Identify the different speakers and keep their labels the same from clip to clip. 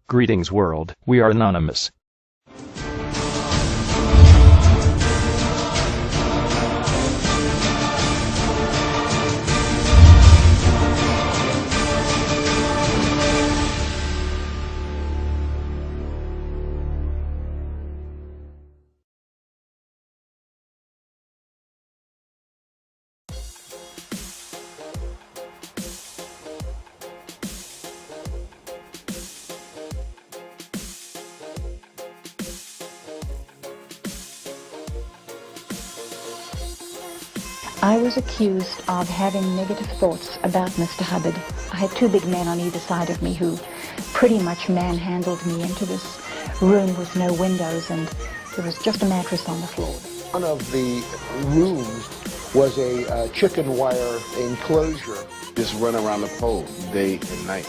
Speaker 1: Greetings world, we are Anonymous.
Speaker 2: I was accused of having negative thoughts about Mr. Hubbard. I had two big men on either side of me who pretty much manhandled me into this room with no windows, and there was just a mattress on the floor.
Speaker 3: One of the rooms was a chicken wire enclosure.
Speaker 4: Just run around the pole day and night.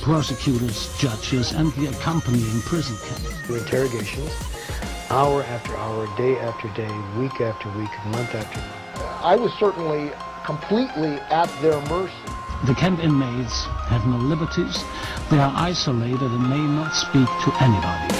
Speaker 5: Prosecutors, judges, and the accompanying prison camp.
Speaker 6: The interrogations, hour after hour, day after day, week after week, month after month.
Speaker 3: I was certainly completely at their mercy.
Speaker 5: The camp inmates have no liberties. They are isolated and may not speak to anybody.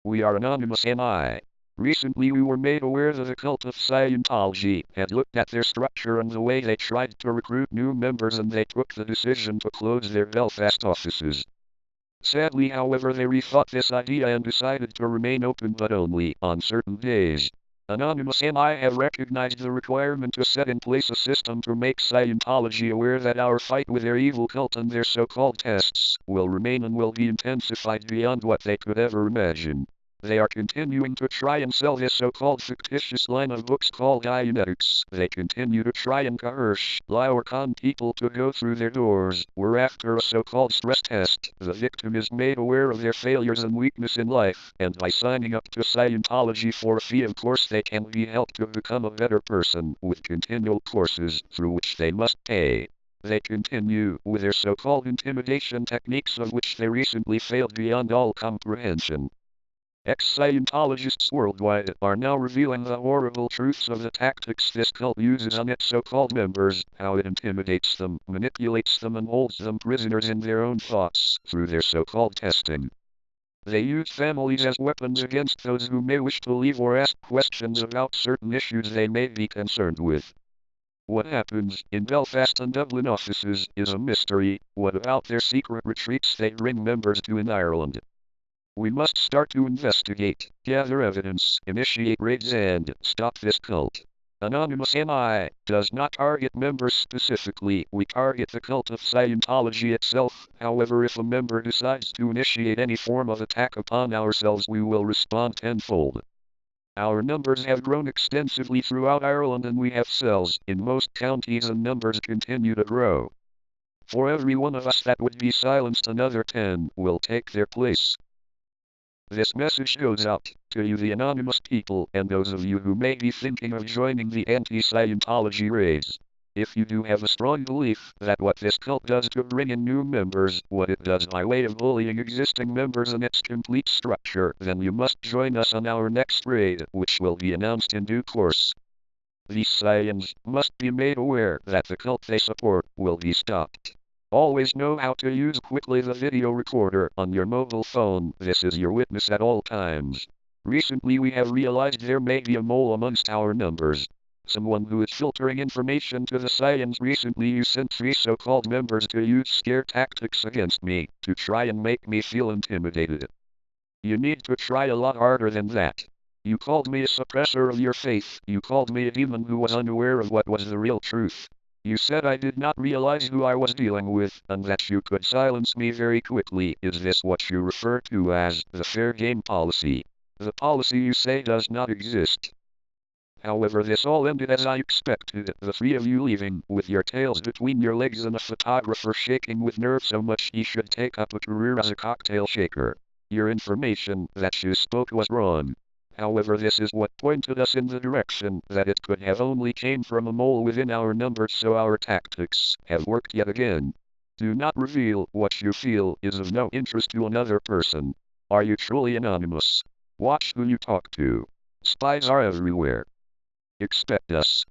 Speaker 7: We are Anonymousni. Recently we were made aware that the cult of Scientology had looked at their structure and the way they tried to recruit new members, and they took the decision to close their Belfast offices. Sadly, however, they rethought this idea and decided to remain open, but only on certain days. Anonymousni have recognized the requirement to set in place a system to make Scientology aware that our fight with their evil cult and their so-called tests will remain and will be intensified beyond what they could ever imagine. They are continuing to try and sell this so-called fictitious line of books called dianetics. They continue to try and coerce, lie or con people to go through their doors, where after a so-called stress test, the victim is made aware of their failures and weakness in life, and by signing up to Scientology for a fee, of course, they can be helped to become a better person, with continual courses, through which they must pay. They continue with their so-called intimidation techniques, of which they recently failed beyond all comprehension. Ex-Scientologists worldwide are now revealing the horrible truths of the tactics this cult uses on its so-called members, how it intimidates them, manipulates them, and holds them prisoners in their own thoughts through their so-called testing. They use families as weapons against those who may wish to leave or ask questions about certain issues they may be concerned with. What happens in Belfast and Dublin offices is a mystery. What about their secret retreats they bring members to in Ireland? We must start to investigate, gather evidence, initiate raids, and stop this cult. Anonymousni does not target members specifically. We target the cult of Scientology itself. However, if a member decides to initiate any form of attack upon ourselves, we will respond tenfold. Our numbers have grown extensively throughout Ireland, and we have cells in most counties, and numbers continue to grow. For every one of us that would be silenced, another 10 will take their place. This message goes out to you, the anonymous people, and those of you who may be thinking of joining the anti-Scientology raids. If you do have a strong belief that what this cult does to bring in new members, what it does by way of bullying existing members and its complete structure, then you must join us on our next raid, which will be announced in due course. These Scients must be made aware that the cult they support will be stopped. Always know how to use quickly the video recorder on your mobile phone. This is your witness at all times. Recently we have realized there may be a mole amongst our numbers. Someone who is filtering information to the Science. Recently you sent 3 so-called members to use scare tactics against me, to try and make me feel intimidated. You need to try a lot harder than that. You called me a suppressor of your faith. You called me a demon who was unaware of what was the real truth. You said I did not realize who I was dealing with, and that you could silence me very quickly. Is this what you refer to as the fair game policy? The policy you say does not exist. However, this all ended as I expected, the three of you leaving, with your tails between your legs and a photographer shaking with nerve so much he should take up a career as a cocktail shaker. Your information that you spoke was wrong. However, this is what pointed us in the direction that it could have only came from a mole within our numbers, so our tactics have worked yet again. Do not reveal what you feel is of no interest to another person. Are you truly anonymous? Watch who you talk to. Spies are everywhere. Expect us.